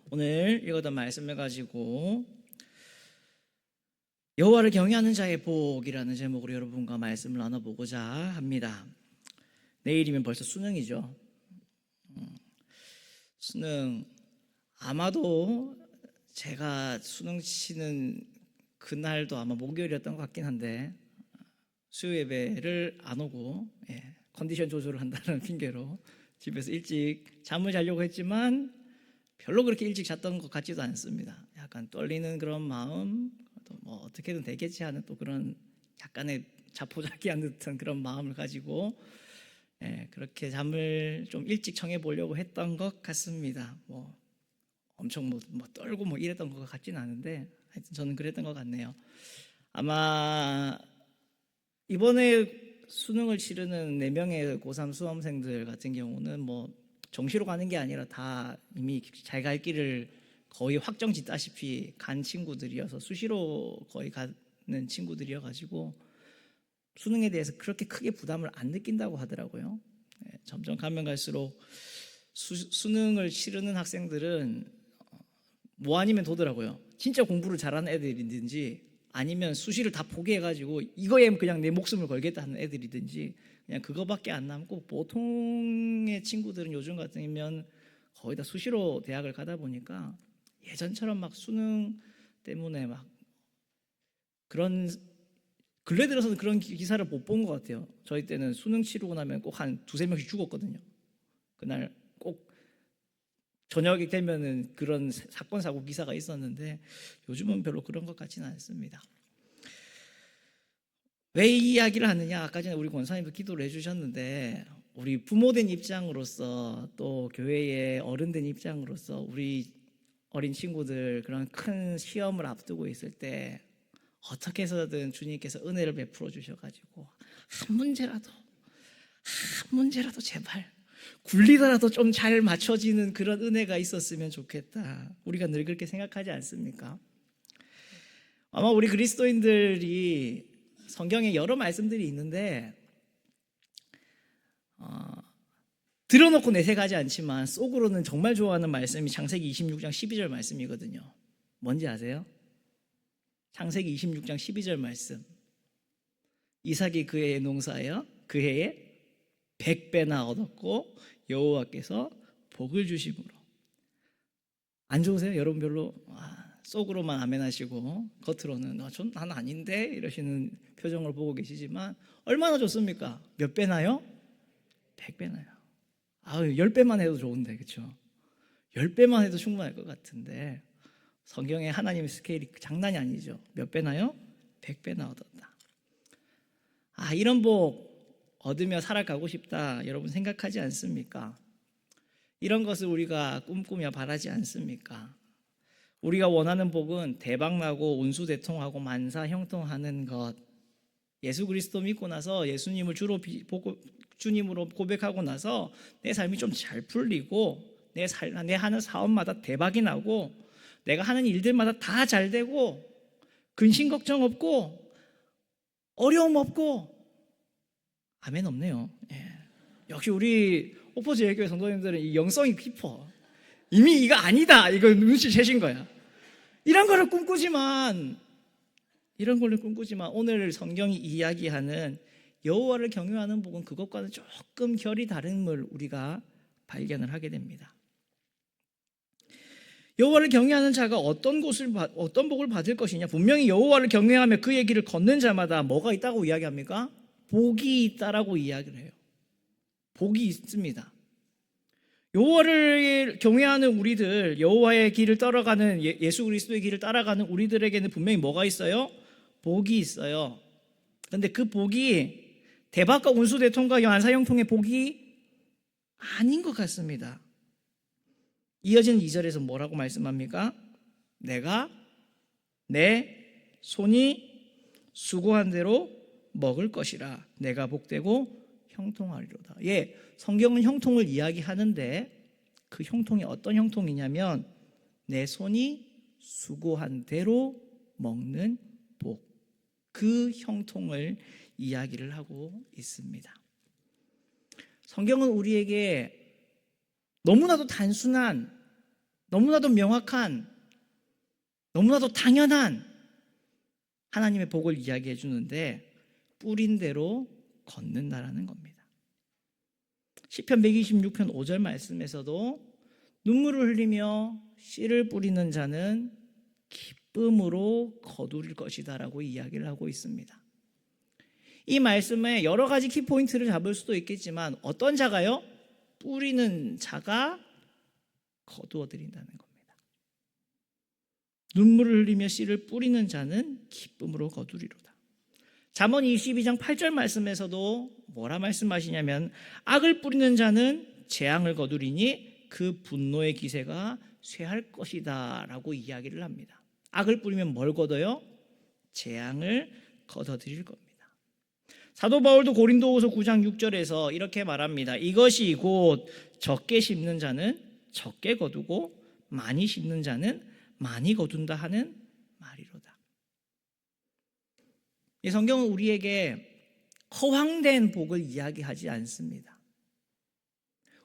오늘 읽었던 말씀을 가지고 여호와를 경외하는 자의 복이라는 제목으로 여러분과 말씀을 나눠보고자 합니다. 내일이면 벌써 수능이죠. 수능, 아마도 제가 수능 치는 그날도 아마 목요일이었던 것 같긴 한데 수요 예배를 안 오고 컨디션 조절을 한다는 핑계로 집에서 일찍 잠을 자려고 했지만 별로 그렇게 일찍 잤던 것 같지도 않습니다. 약간 떨리는 그런 마음, 또 뭐 어떻게든 되겠지 하는 또 그런 약간의 자포자기한 듯한 그런 마음을 가지고 그렇게 잠을 좀 일찍 청해 보려고 했던 것 같습니다. 뭐 엄청 뭐 떨고 뭐 이랬던 것 같지는 않은데 하여튼 저는 그랬던 것 같네요. 아마 이번에 수능을 치르는 4명의 고3 수험생들 같은 경우는 뭐 정시로 가는 게 아니라 다 이미 잘 갈 길을 거의 확정 짓다시피 간 친구들이어서 수시로 거의 가는 친구들이어가지고 수능에 대해서 그렇게 크게 부담을 안 느낀다고 하더라고요. 점점 가면 갈수록 수능을 치르는 학생들은 뭐 아니면 도더라고요. 진짜 공부를 잘하는 애들이든지 아니면 수시를 다 포기해가지고 이거에 그냥 내 목숨을 걸겠다 하는 애들이든지 그냥 그거밖에 안 남고, 보통의 친구들은 요즘 같으면 거의 다 수시로 대학을 가다 보니까 예전처럼 막 수능 때문에 막 그런, 근래 들어서는 그런 기사를 못 본 것 같아요. 저희 때는 수능 치르고 나면 꼭 한 2-3명씩 죽었거든요. 그날 꼭 저녁이 되면은 그런 사건 사고 기사가 있었는데 요즘은 별로 그런 것 같지는 않습니다. 왜 이 이야기를 하느냐? 아까 전에 우리 권사님도 기도를 해주셨는데 우리 부모된 입장으로서 또 교회의 어른된 입장으로서 우리 어린 친구들 그런 큰 시험을 앞두고 있을 때 어떻게 해서든 주님께서 은혜를 베풀어 주셔가지고 한 문제라도 제발 굴리더라도 좀 잘 맞춰지는 그런 은혜가 있었으면 좋겠다. 우리가 늘 그렇게 생각하지 않습니까? 아마 우리 그리스도인들이 성경에 여러 말씀들이 있는데 들어놓고 내색하지 않지만 속으로는 정말 좋아하는 말씀이 창세기 26장 12절 말씀이거든요. 뭔지 아세요? 창세기 26장 12절 말씀. 이삭이 그 해에 농사하여 그 해에 100배나 얻었고 여호와께서 복을 주심으로. 안 좋으세요? 여러분 별로 속으로만 아멘 하시고 겉으로는 난 아닌데 이러시는 표정을 보고 계시지만 얼마나 좋습니까? 몇 배나요? 100배나요. 10배만 해도 좋은데, 그렇죠? 10배만 해도 충분할 것 같은데 성경에 하나님의 스케일이 장난이 아니죠. 몇 배나요? 100배나 얻었다. 이런 복 얻으며 살아가고 싶다 여러분 생각하지 않습니까? 이런 것을 우리가 꿈꾸며 바라지 않습니까? 우리가 원하는 복은 대박나고 운수대통하고 만사형통하는 것, 예수 그리스도 믿고 나서 예수님을 주님으로 고백하고 나서 내 삶이 좀 잘 풀리고 내 하는 사업마다 대박이 나고 내가 하는 일들마다 다 잘 되고 근심 걱정 없고 어려움 없고. 아멘 없네요. 역시 우리 오포즈 예교회 성도님들은 이 영성이 깊어. 이미 이거 아니다 이거 눈치채신 거야. 이런 거를 꿈꾸지만 오늘 성경이 이야기하는 여호와를 경외하는 복은 그것과는 조금 결이 다름을 우리가 발견을 하게 됩니다. 여호와를 경외하는 자가 어떤 복을 받을 것이냐? 분명히 여호와를 경외하며 그의 길을 걷는 자마다 뭐가 있다고 이야기합니까? 복이 있다라고 이야기를 해요. 복이 있습니다. 여호와를 경외하는 우리들, 여호와의 길을 따라가는 예수 그리스도의 길을 따라가는 우리들에게는 분명히 뭐가 있어요? 복이 있어요. 그런데 그 복이 대박과 운수대통과 만사형통의 복이 아닌 것 같습니다. 이어지는 2절에서 뭐라고 말씀합니까? 내가 내 손이 수고한 대로 먹을 것이라. 내가 복되고 형통하리로다. 성경은 형통을 이야기하는데 그 형통이 어떤 형통이냐면 내 손이 수고한 대로 먹는 복, 그 형통을 이야기를 하고 있습니다. 성경은 우리에게 너무나도 단순한 너무나도 명확한, 너무나도 당연한 하나님의 복을 이야기해 주는데 뿌린 대로 걷는다라는 겁니다. 시편 126편 5절 말씀에서도 눈물을 흘리며 씨를 뿌리는 자는 기쁨으로 거두릴 것이다 라고 이야기를 하고 있습니다. 이 말씀에 여러 가지 키포인트를 잡을 수도 있겠지만 어떤 자가요? 뿌리는 자가 거두어 드린다는 겁니다. 눈물을 흘리며 씨를 뿌리는 자는 기쁨으로 거두리로다. 잠언 22장 8절 말씀에서도 뭐라 말씀하시냐면 악을 뿌리는 자는 재앙을 거두리니 그 분노의 기세가 쇠할 것이다 라고 이야기를 합니다. 악을 뿌리면 뭘 거둬요? 재앙을 거둬들일 겁니다. 사도 바울도 고린도후서 9장 6절에서 이렇게 말합니다. 이것이 곧 적게 심는 자는 적게 거두고 많이 심는 자는 많이 거둔다 하는 말이로다. 이 성경은 우리에게 허황된 복을 이야기하지 않습니다.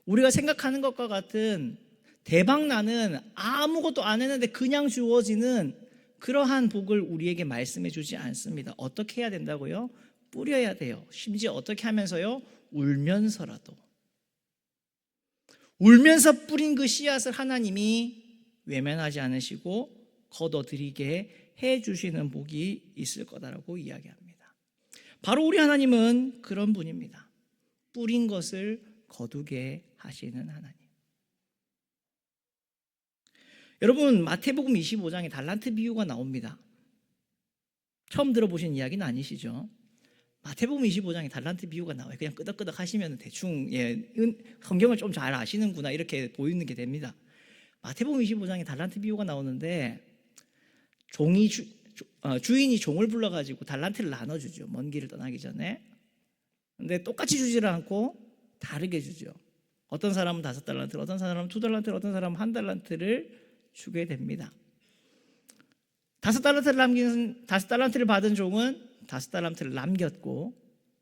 우리가 생각하는 것과 같은 대박나는 아무것도 안 했는데 그냥 주어지는 그러한 복을 우리에게 말씀해 주지 않습니다. 어떻게 해야 된다고요? 뿌려야 돼요. 심지어 어떻게 하면서요? 울면서라도. 울면서 뿌린 그 씨앗을 하나님이 외면하지 않으시고 거둬들이게 해주시는 복이 있을 거다라고 이야기합니다. 바로 우리 하나님은 그런 분입니다. 뿌린 것을 거두게 하시는 하나님. 여러분, 마태복음 25장에 달란트 비유가 나옵니다. 처음 들어보신 이야기는 아니시죠? 마태복음 25장에 달란트 비유가 나와요. 그냥 끄덕끄덕 하시면 대충 성경을 좀 잘 아시는구나 이렇게 보이는 게 됩니다. 마태복음 25장에 달란트 비유가 나오는데 주인이 종을 불러가지고 달란트를 나눠주죠. 먼 길을 떠나기 전에. 근데 똑같이 주지를 않고 다르게 주죠. 어떤 사람은 5달란트를, 어떤 사람은 2달란트를, 어떤 사람은 1달란트를 주게 됩니다. 5달란트를 받은 종은 5달란트를 남겼고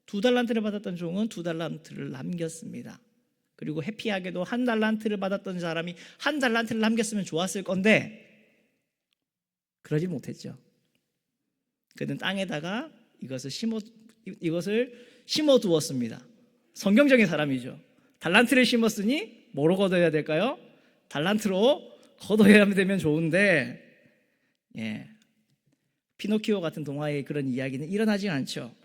2달란트를 받았던 종은 2달란트를 남겼습니다. 그리고 해피하게도 1달란트를 받았던 사람이 1달란트를 남겼으면 좋았을 건데 그러지 못했죠. 그는 땅에다가 이것을 심어 두었습니다. 성경적인 사람이죠. 달란트를 심었으니 뭐로 거둬야 될까요? 달란트로 거둬야 되면 좋은데 피노키오 같은 동화의 그런 이야기는 일어나지 않죠.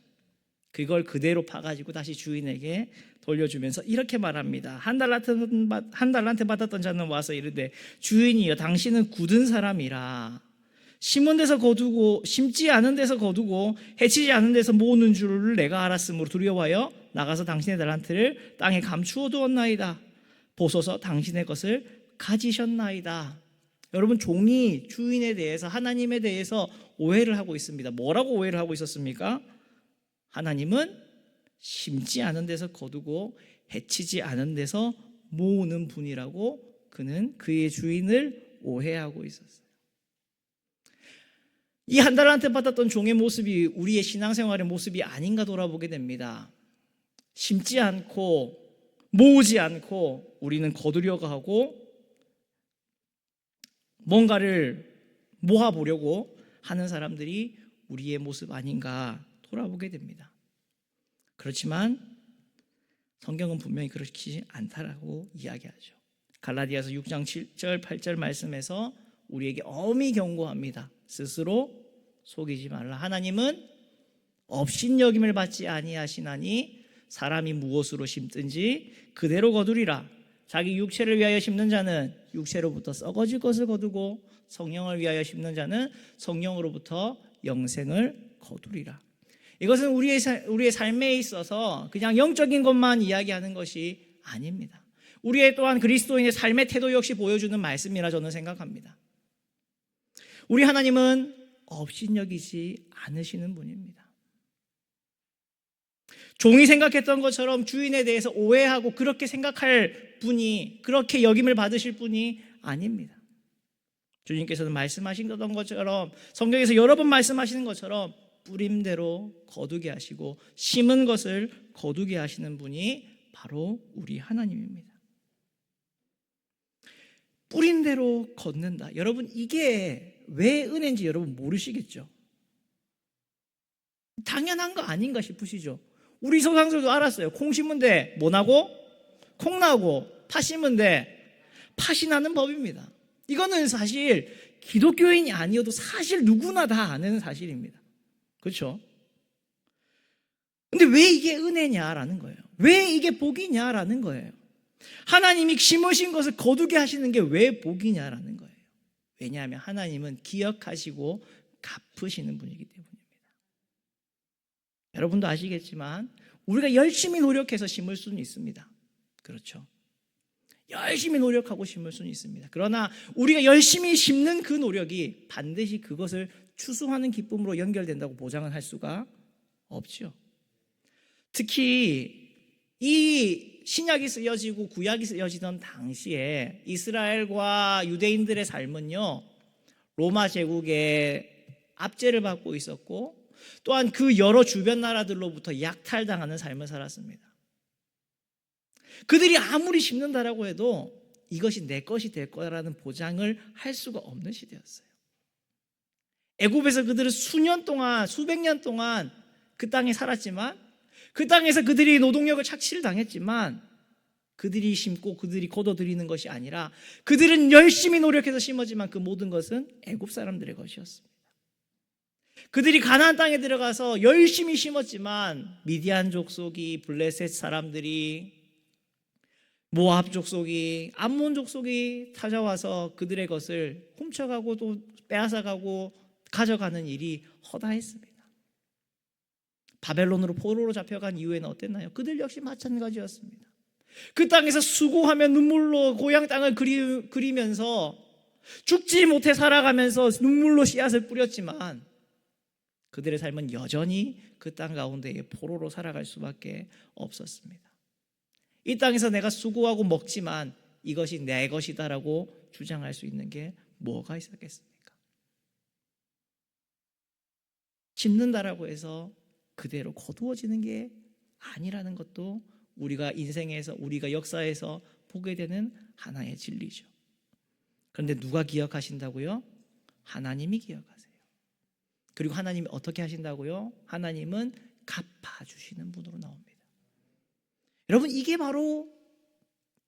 그걸 그대로 파가지고 다시 주인에게 돌려주면서 이렇게 말합니다. 한 달란트 받았던 자는 와서 이르되 주인이여 당신은 굳은 사람이라 심은 데서 거두고 심지 않은 데서 거두고 해치지 않은 데서 모으는 줄을 내가 알았으므로 두려워하여 나가서 당신의 달란트를 땅에 감추어 두었나이다. 보소서 당신의 것을 가지셨나이다. 여러분, 종이 주인에 대해서 하나님에 대해서 오해를 하고 있습니다. 뭐라고 오해를 하고 있었습니까? 하나님은 심지 않은 데서 거두고 해치지 않은 데서 모으는 분이라고 그는 그의 주인을 오해하고 있었어요. 이 1달란트 받았던 종의 모습이 우리의 신앙생활의 모습이 아닌가 돌아보게 됩니다. 심지 않고 모으지 않고 우리는 거두려고 하고 뭔가를 모아보려고 하는 사람들이 우리의 모습 아닌가 돌아보게 됩니다. 그렇지만 성경은 분명히 그렇지 않다라고 이야기하죠. 갈라디아서 6장 7절 8절 말씀에서 우리에게 엄히 경고합니다. 스스로 속이지 말라. 하나님은 업신여김을 받지 아니하시나니 사람이 무엇으로 심든지 그대로 거두리라. 자기 육체를 위하여 심는 자는 육체로부터 썩어질 것을 거두고 성령을 위하여 심는 자는 성령으로부터 영생을 거두리라. 이것은 우리의 삶에 있어서 그냥 영적인 것만 이야기하는 것이 아닙니다. 우리의 또한 그리스도인의 삶의 태도 역시 보여주는 말씀이라 저는 생각합니다. 우리 하나님은 업신여기지 않으시는 분입니다. 종이 생각했던 것처럼 주인에 대해서 오해하고 그렇게 생각할 분이, 그렇게 여김을 받으실 분이 아닙니다. 주님께서는 말씀하신 것처럼, 성경에서 여러 번 말씀하시는 것처럼 뿌림대로 거두게 하시고 심은 것을 거두게 하시는 분이 바로 우리 하나님입니다. 뿌린 대로 걷는다. 여러분, 이게 왜 은혜인지 여러분 모르시겠죠? 당연한 거 아닌가 싶으시죠? 우리 소상들도 알았어요. 콩 심은 데 뭐 나고? 콩 나고, 팥 심은 데 팥이 나는 법입니다. 이거는 사실 기독교인이 아니어도 사실 누구나 다 아는 사실입니다. 그렇죠? 근데 왜 이게 은혜냐라는 거예요. 왜 이게 복이냐라는 거예요. 하나님이 심으신 것을 거두게 하시는 게 왜 복이냐라는 거예요. 왜냐하면 하나님은 기억하시고 갚으시는 분이기 때문입니다. 여러분도 아시겠지만 우리가 열심히 노력해서 심을 수는 있습니다. 그렇죠? 열심히 노력하고 심을 수는 있습니다. 그러나 우리가 열심히 심는 그 노력이 반드시 그것을 추수하는 기쁨으로 연결된다고 보장을 할 수가 없죠. 특히 이 신약이 쓰여지고 구약이 쓰여지던 당시에 이스라엘과 유대인들의 삶은요, 로마 제국의 압제를 받고 있었고 또한 그 여러 주변 나라들로부터 약탈당하는 삶을 살았습니다. 그들이 아무리 심는다라고 해도 이것이 내 것이 될 거라는 보장을 할 수가 없는 시대였어요. 애굽에서 그들은 수년 동안, 수백 년 동안 그 땅에 살았지만, 그 땅에서 그들이 노동력을 착취를 당했지만 그들이 심고 그들이 거둬들이는 것이 아니라 그들은 열심히 노력해서 심었지만 그 모든 것은 애굽 사람들의 것이었습니다. 그들이 가나안 땅에 들어가서 열심히 심었지만 미디안 족속이, 블레셋 사람들이, 모압 족속이, 암몬 족속이 찾아와서 그들의 것을 훔쳐가고 또 빼앗아가고 가져가는 일이 허다했습니다. 바벨론으로 포로로 잡혀간 이후에는 어땠나요? 그들 역시 마찬가지였습니다. 그 땅에서 수고하며 눈물로 고향 땅을 그리면서 죽지 못해 살아가면서 눈물로 씨앗을 뿌렸지만 그들의 삶은 여전히 그 땅 가운데에 포로로 살아갈 수밖에 없었습니다. 이 땅에서 내가 수고하고 먹지만 이것이 내 것이다라고 주장할 수 있는 게 뭐가 있었겠습니까? 심는다라고 해서 그대로 거두어지는 게 아니라는 것도 우리가 인생에서, 우리가 역사에서 보게 되는 하나의 진리죠. 그런데 누가 기억하신다고요? 하나님이 기억하세요. 그리고 하나님이 어떻게 하신다고요? 하나님은 갚아주시는 분으로 나옵니다. 여러분, 이게 바로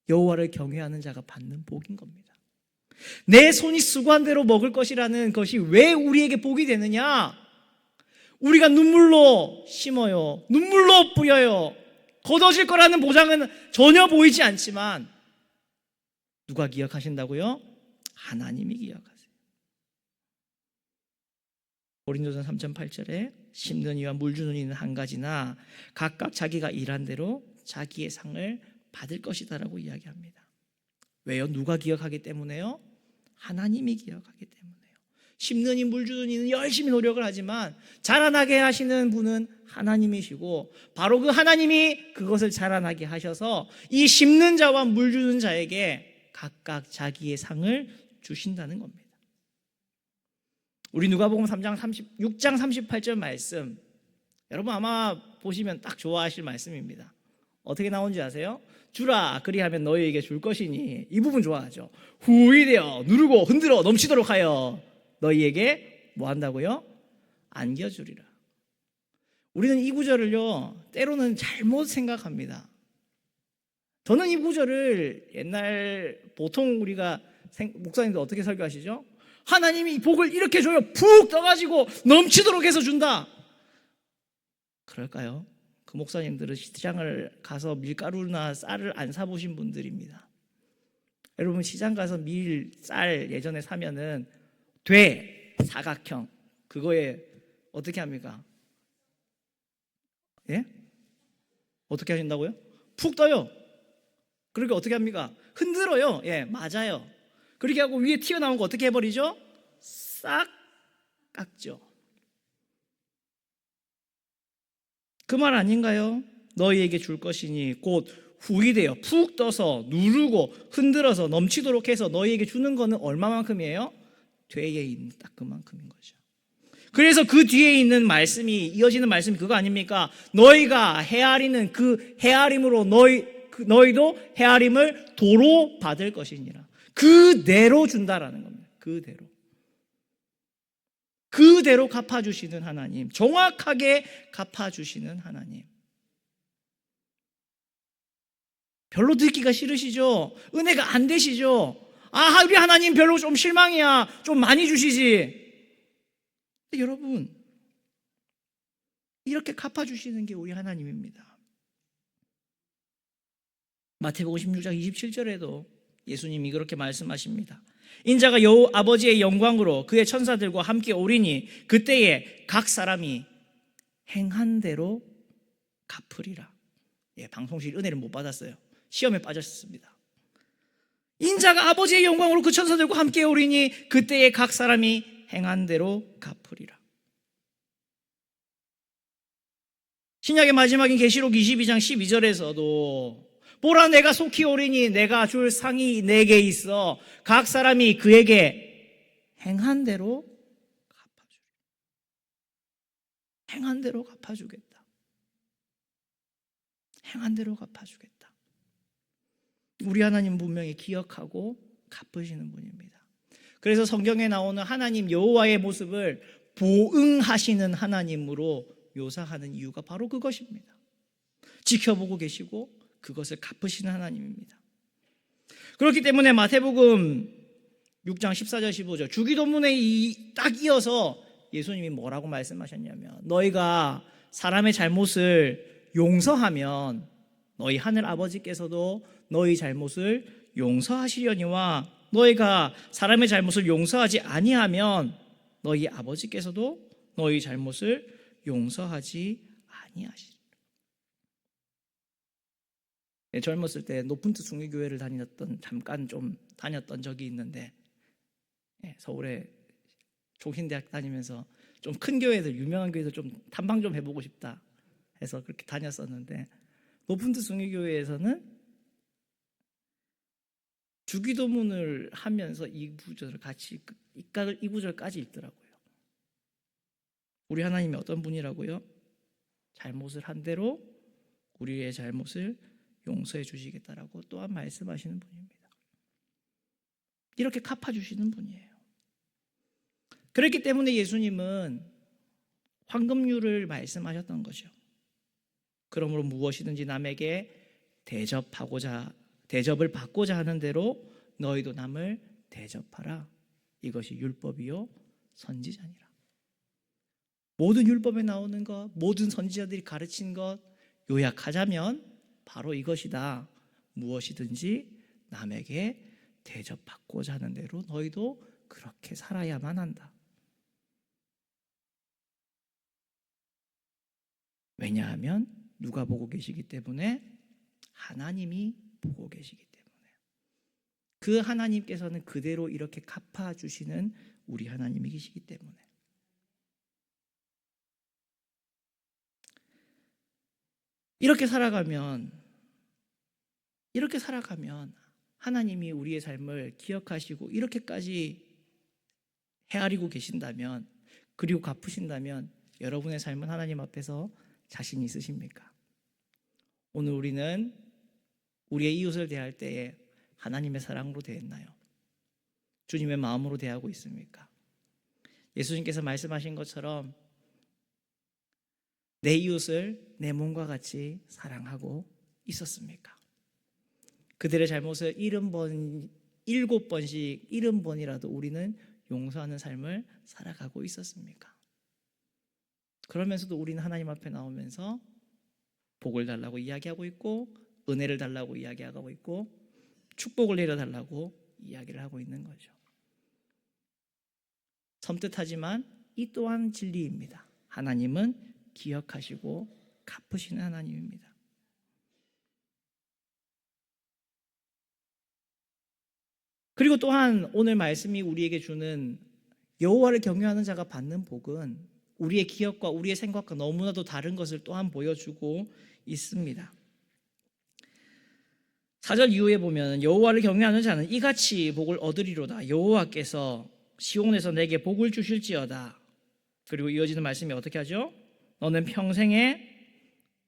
여호와를 경외하는 자가 받는 복인 겁니다. 내 손이 수고한 대로 먹을 것이라는 것이 왜 우리에게 복이 되느냐? 우리가 눈물로 심어요, 눈물로 뿌려요, 거둬질 거라는 보장은 전혀 보이지 않지만 누가 기억하신다고요? 하나님이 기억하세요. 고린도전 3:8절에 심는 이와 물 주는 이는 한 가지나 각각 자기가 일한 대로 자기의 상을 받을 것이다라고 이야기합니다. 왜요? 누가 기억하기 때문에요? 하나님이 기억하기 때문에요. 심는 이, 물 주는 이는 열심히 노력을 하지만 자라나게 하시는 분은 하나님이시고 바로 그 하나님이 그것을 자라나게 하셔서 이 심는 자와 물 주는 자에게 각각 자기의 상을 주신다는 겁니다. 우리 누가복음 6장 38절 말씀, 여러분 아마 보시면 딱 좋아하실 말씀입니다. 어떻게 나온지 아세요? 주라 그리하면 너희에게 줄 것이니, 이 부분 좋아하죠. 후이되어 누르고 흔들어 넘치도록 하여 너희에게 뭐 한다고요? 안겨주리라. 우리는 이 구절을요 때로는 잘못 생각합니다. 저는 이 구절을 옛날 보통 우리가 목사님들 어떻게 설교하시죠? 하나님이 이 복을 이렇게 줘요. 푹 떠가지고 넘치도록 해서 준다. 그럴까요? 그 목사님들은 시장을 가서 밀가루나 쌀을 안 사보신 분들입니다. 여러분 시장 가서 밀, 쌀 예전에 사면은 사각형 그거에 어떻게 합니까? 예? 어떻게 하신다고요? 푹 떠요. 그러니까 어떻게 합니까? 흔들어요. 예, 맞아요. 그렇게 하고 위에 튀어나온 거 어떻게 해버리죠? 싹 깎죠. 그 말 아닌가요? 너희에게 줄 것이니 곧 후이되어 푹 떠서 누르고 흔들어서 넘치도록 해서 너희에게 주는 거는 얼마만큼이에요? 뒤에 있는 딱 그만큼인 거죠. 그래서 그 뒤에 있는 말씀이, 이어지는 말씀이 그거 아닙니까? 너희가 헤아리는 그 헤아림으로 너희도 헤아림을 도로 받을 것이니라. 그대로 준다라는 겁니다. 그대로 갚아주시는 하나님, 정확하게 갚아주시는 하나님. 별로 듣기가 싫으시죠? 은혜가 안 되시죠? 우리 하나님 별로 좀 실망이야. 좀 많이 주시지. 근데 여러분, 이렇게 갚아주시는 게 우리 하나님입니다. 마태복음 16장 27절에도 예수님이 그렇게 말씀하십니다. 인자가 여호와 아버지의 영광으로 그의 천사들과 함께 오리니 그때에 각 사람이 행한 대로 갚으리라. 방송실 은혜를 못 받았어요. 시험에 빠졌습니다. 인자가 아버지의 영광으로 그 천사들과 함께 오리니 그때에 각 사람이 행한 대로 갚으리라. 신약의 마지막인 계시록 22장 12절에서도 보라 내가 속히 오리니 내가 줄 상이 내게 있어 각 사람이 그에게 행한 대로 갚아주리라. 행한 대로 갚아주겠다. 행한 대로 갚아주겠다. 우리 하나님 분명히 기억하고 갚으시는 분입니다. 그래서 성경에 나오는 하나님 여호와의 모습을 보응하시는 하나님으로 묘사하는 이유가 바로 그것입니다. 지켜보고 계시고 그것을 갚으시는 하나님입니다. 그렇기 때문에 마태복음 6장 14절 15절 주기도문에 딱 이어서 예수님이 뭐라고 말씀하셨냐면 너희가 사람의 잘못을 용서하면 너희 하늘 아버지께서도 너희 잘못을 용서하시려니와 너희가 사람의 잘못을 용서하지 아니하면 너희 아버지께서도 너희 잘못을 용서하지 아니하시리라. 젊었을 때 높은 뜻 순교교회를 잠깐 좀 다녔던 적이 있는데 서울에 종신대학 다니면서 좀 큰 교회들 유명한 교회들 좀 탐방 좀 해보고 싶다 해서 그렇게 다녔었는데 높은 뜻 순교교회에서는 주기도문을 하면서 이 구절까지 읽더라고요. 우리 하나님이 어떤 분이라고요? 잘못을 한 대로 우리의 잘못을 용서해 주시겠다라고 또한 말씀하시는 분입니다. 이렇게 갚아주시는 분이에요. 그렇기 때문에 예수님은 황금률을 말씀하셨던 거죠. 그러므로 무엇이든지 남에게 대접을 받고자 하는 대로 너희도 남을 대접하라. 이것이 율법이요 선지자니라. 모든 율법에 나오는 것, 모든 선지자들이 가르친 것 요약하자면 바로 이것이다. 무엇이든지 남에게 대접받고자 하는 대로 너희도 그렇게 살아야만 한다. 왜냐하면 누가 보고 계시기 때문에? 하나님이 보고 계시기 때문에. 그 하나님께서는 그대로 이렇게 갚아주시는 우리 하나님이 계시기 때문에. 이렇게 살아가면 하나님이 우리의 삶을 기억하시고 이렇게까지 헤아리고 계신다면, 그리고 갚으신다면 여러분의 삶은 하나님 앞에서 자신 있으십니까? 오늘 우리는 우리의 이웃을 대할 때에 하나님의 사랑으로 대했나요? 주님의 마음으로 대하고 있습니까? 예수님께서 말씀하신 것처럼 내 이웃을 내 몸과 같이 사랑하고 있었습니까? 그들의 잘못을 7번씩 70번이라도 우리는 용서하는 삶을 살아가고 있었습니까? 그러면서도 우리는 하나님 앞에 나오면서 복을 달라고 이야기하고 있고, 은혜를 달라고 이야기하고 있고, 축복을 내려달라고 이야기를 하고 있는 거죠. 섬뜩하지만 이 또한 진리입니다. 하나님은 기억하시고 갚으시는 하나님입니다. 그리고 또한 오늘 말씀이 우리에게 주는 여호와를 경외하는 자가 받는 복은 우리의 기억과 우리의 생각과 너무나도 다른 것을 또한 보여주고 있습니다. 4절 이후에 보면 여호와를 경외하는 자는 이같이 복을 얻으리로다. 여호와께서 시온에서 내게 복을 주실지어다. 그리고 이어지는 말씀이 어떻게 하죠? 너는 평생에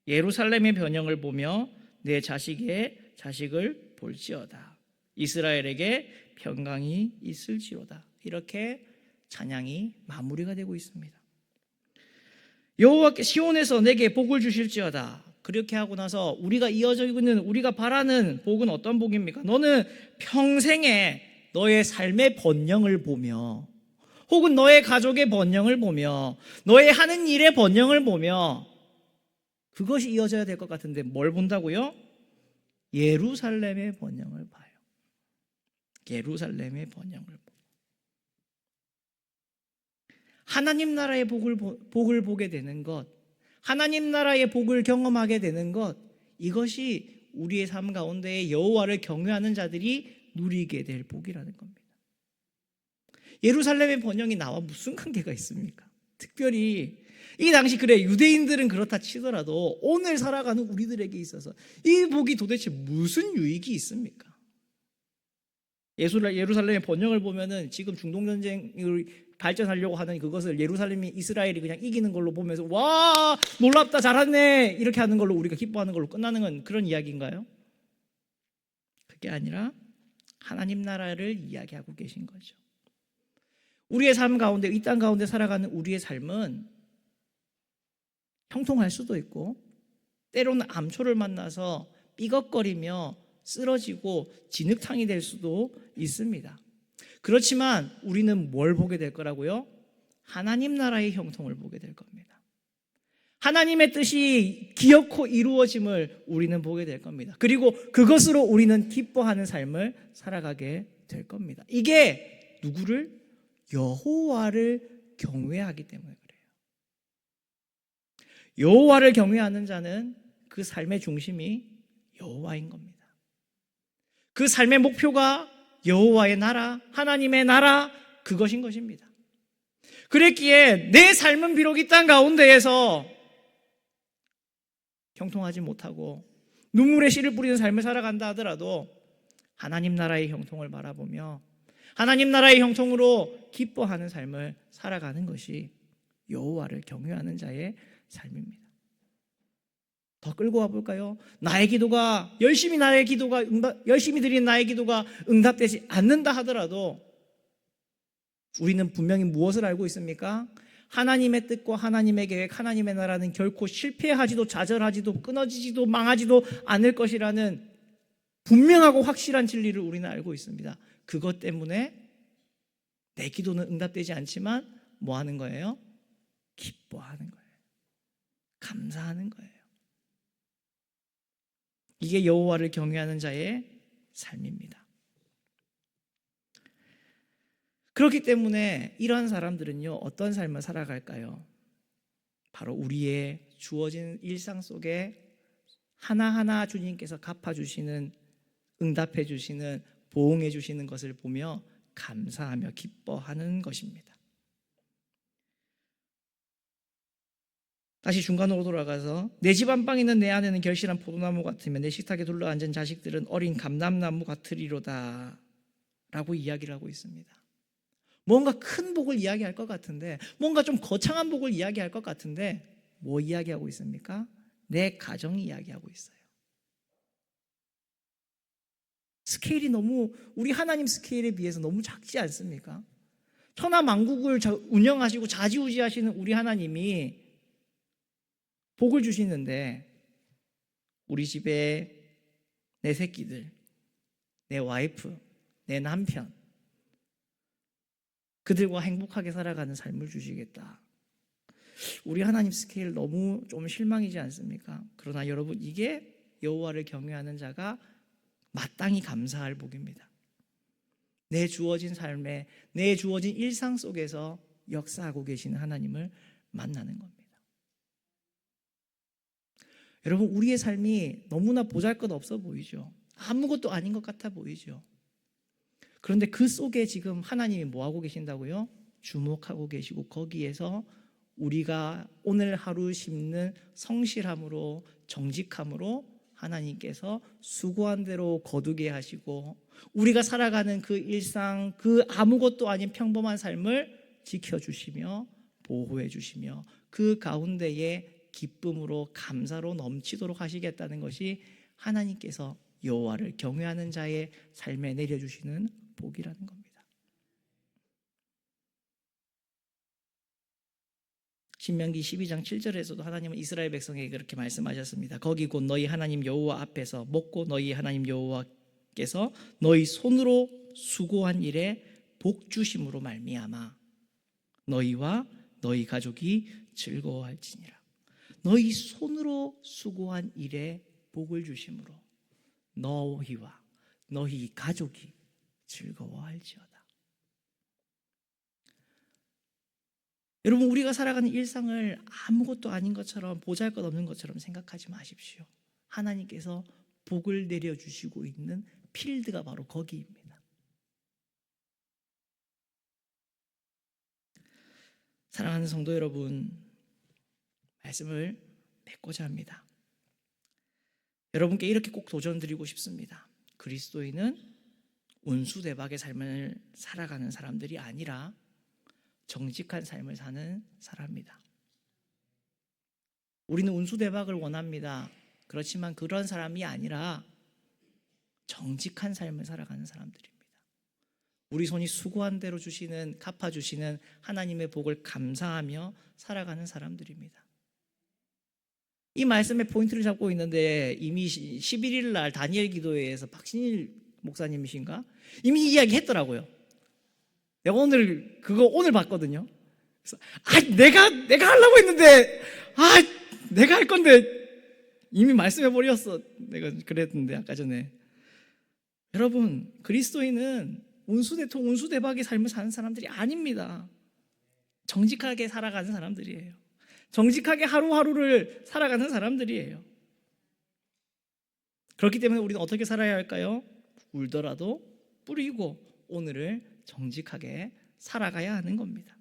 예루살렘의 변형을 보며 내 자식의 자식을 볼지어다. 이스라엘에게 평강이 있을지로다. 이렇게 찬양이 마무리가 되고 있습니다. 여호와께 시온에서 내게 복을 주실지어다. 그렇게 하고 나서 우리가 이어져 있는 우리가 바라는 복은 어떤 복입니까? 너는 평생에 너의 삶의 번영을 보며 혹은 너의 가족의 번영을 보며 너의 하는 일의 번영을 보며 그것이 이어져야 될 것 같은데 뭘 본다고요? 예루살렘의 번영을 봐요. 예루살렘의 번영을 봐요. 하나님 나라의 복을 보게 되는 것, 하나님 나라의 복을 경험하게 되는 것, 이것이 우리의 삶 가운데 여호와를 경외하는 자들이 누리게 될 복이라는 겁니다. 예루살렘의 번영이 나와 무슨 관계가 있습니까? 특별히 이 당시 그래 유대인들은 그렇다 치더라도 오늘 살아가는 우리들에게 있어서 이 복이 도대체 무슨 유익이 있습니까? 예루살렘의 번영을 보면은 지금 중동전쟁을 발전하려고 하는 그것을 예루살렘이 이스라엘이 그냥 이기는 걸로 보면서 와 놀랍다 잘했네 이렇게 하는 걸로 우리가 기뻐하는 걸로 끝나는 건 그런 이야기인가요? 그게 아니라 하나님 나라를 이야기하고 계신 거죠. 우리의 삶 가운데 이 땅 가운데 살아가는 우리의 삶은 형통할 수도 있고 때로는 암초를 만나서 삐걱거리며 쓰러지고 진흙탕이 될 수도 있습니다. 그렇지만 우리는 뭘 보게 될 거라고요? 하나님 나라의 형통을 보게 될 겁니다. 하나님의 뜻이 기어코 이루어짐을 우리는 보게 될 겁니다. 그리고 그것으로 우리는 기뻐하는 삶을 살아가게 될 겁니다. 이게 누구를? 여호와를 경외하기 때문에 그래요. 여호와를 경외하는 자는 그 삶의 중심이 여호와인 겁니다. 그 삶의 목표가 여호와의 나라, 하나님의 나라, 그것인 것입니다. 그랬기에 내 삶은 비록 이 땅 가운데에서 형통하지 못하고 눈물의 씨를 뿌리는 삶을 살아간다 하더라도 하나님 나라의 형통을 바라보며 하나님 나라의 형통으로 기뻐하는 삶을 살아가는 것이 여호와를 경외하는 자의 삶입니다. 더 끌고 와볼까요? 열심히 드린 나의 기도가 응답되지 않는다 하더라도 우리는 분명히 무엇을 알고 있습니까? 하나님의 뜻과 하나님의 계획, 하나님의 나라는 결코 실패하지도 좌절하지도 끊어지지도 망하지도 않을 것이라는 분명하고 확실한 진리를 우리는 알고 있습니다. 그것 때문에 내 기도는 응답되지 않지만 뭐 하는 거예요? 기뻐하는 거예요. 감사하는 거예요. 이게 여호와를 경외하는 자의 삶입니다. 그렇기 때문에 이러한 사람들은요, 어떤 삶을 살아갈까요? 바로 우리의 주어진 일상 속에 하나하나 주님께서 갚아주시는, 응답해주시는, 보응해주시는 것을 보며 감사하며 기뻐하는 것입니다. 다시 중간으로 돌아가서 내 집 안방에 있는 내 안에는 결실한 포도나무 같으며 내 식탁에 둘러앉은 자식들은 어린 감람나무 같으리로다 라고 이야기를 하고 있습니다. 뭔가 큰 복을 이야기할 것 같은데, 뭔가 좀 거창한 복을 이야기할 것 같은데 뭐 이야기하고 있습니까? 내 가정이 이야기하고 있어요. 스케일이 너무 우리 하나님 스케일에 비해서 너무 작지 않습니까? 천하만국을 운영하시고 좌지우지하시는 우리 하나님이 복을 주시는데 우리 집에 내 새끼들, 내 와이프, 내 남편 그들과 행복하게 살아가는 삶을 주시겠다. 우리 하나님 스케일 너무 좀 실망이지 않습니까? 그러나 여러분, 이게 여호와를 경외하는 자가 마땅히 감사할 복입니다. 내 주어진 삶에, 내 주어진 일상 속에서 역사하고 계시는 하나님을 만나는 겁니다. 여러분, 우리의 삶이 너무나 보잘것없어 보이죠. 아무것도 아닌 것 같아 보이죠. 그런데 그 속에 지금 하나님이 뭐하고 계신다고요? 주목하고 계시고 거기에서 우리가 오늘 하루 심는 성실함으로, 정직함으로 하나님께서 수고한 대로 거두게 하시고 우리가 살아가는 그 일상, 그 아무것도 아닌 평범한 삶을 지켜주시며 보호해 주시며 그 가운데에 기쁨으로 감사로 넘치도록 하시겠다는 것이 하나님께서 여호와를 경외하는 자의 삶에 내려주시는 복이라는 겁니다. 신명기 12장 7절에서도 하나님은 이스라엘 백성에게 그렇게 말씀하셨습니다. 거기 곧 너희 하나님 여호와 앞에서 먹고 너희 하나님 여호와께서 너희 손으로 수고한 일에 복 주심으로 말미암아 너희와 너희 가족이 즐거워할지니라. 너희 손으로 수고한 일에 복을 주심으로 너희와 너희 가족이 즐거워할지어다. 여러분, 우리가 살아가는 일상을 아무것도 아닌 것처럼 보잘것없는 것처럼 생각하지 마십시오. 하나님께서 복을 내려주시고 있는 필드가 바로 거기입니다. 사랑하는 성도 여러분, 말씀을 맺고자 합니다. 여러분께 이렇게 꼭 도전드리고 싶습니다. 그리스도인은 운수대박의 삶을 살아가는 사람들이 아니라 정직한 삶을 사는 사람입니다. 우리는 운수대박을 원합니다. 그렇지만 그런 사람이 아니라 정직한 삶을 살아가는 사람들입니다. 우리 손이 수고한 대로 주시는, 갚아주시는 하나님의 복을 감사하며 살아가는 사람들입니다. 이 말씀의 포인트를 잡고 있는데 이미 11일 날 다니엘 기도회에서 박신일 목사님이신가? 이미 이야기했더라고요. 내가 오늘 봤거든요. 그래서 내가 하려고 했는데 내가 할 건데 이미 말씀해 버렸어. 내가 그랬는데 아까 전에. 여러분, 그리스도인은 운수대박의 삶을 사는 사람들이 아닙니다. 정직하게 살아가는 사람들이에요. 정직하게 하루하루를 살아가는 사람들이에요. 그렇기 때문에 우리는 어떻게 살아야 할까요? 울더라도 뿌리고 오늘을 정직하게 살아가야 하는 겁니다.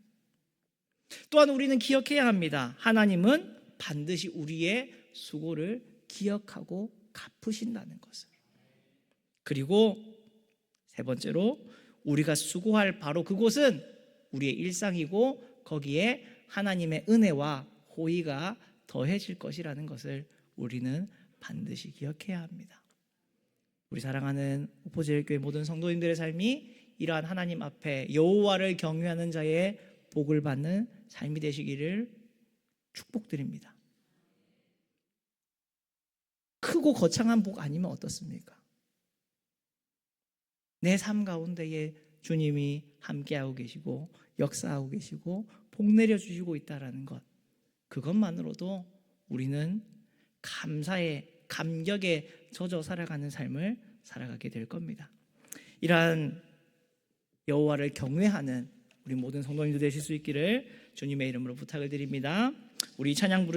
또한 우리는 기억해야 합니다. 하나님은 반드시 우리의 수고를 기억하고 갚으신다는 것을. 그리고 세 번째로 우리가 수고할 바로 그곳은 우리의 일상이고 거기에 하나님의 은혜와 호의가 더해질 것이라는 것을 우리는 반드시 기억해야 합니다. 우리 사랑하는 오포제일교회 모든 성도님들의 삶이 이러한 하나님 앞에 여호와를 경외하는 자의 복을 받는 삶이 되시기를 축복드립니다. 크고 거창한 복 아니면 어떻습니까? 내 삶 가운데에 주님이 함께하고 계시고 역사하고 계시고 복 내려주시고 있다는 것, 그것만으로도 우리는 감사의 감격에 젖어 살아가는 삶을 살아가게 될 겁니다. 이러한 여호와를 경외하는 우리 모든 성도님들 되실 수 있기를 주님의 이름으로 부탁을 드립니다. 우리 찬양 부르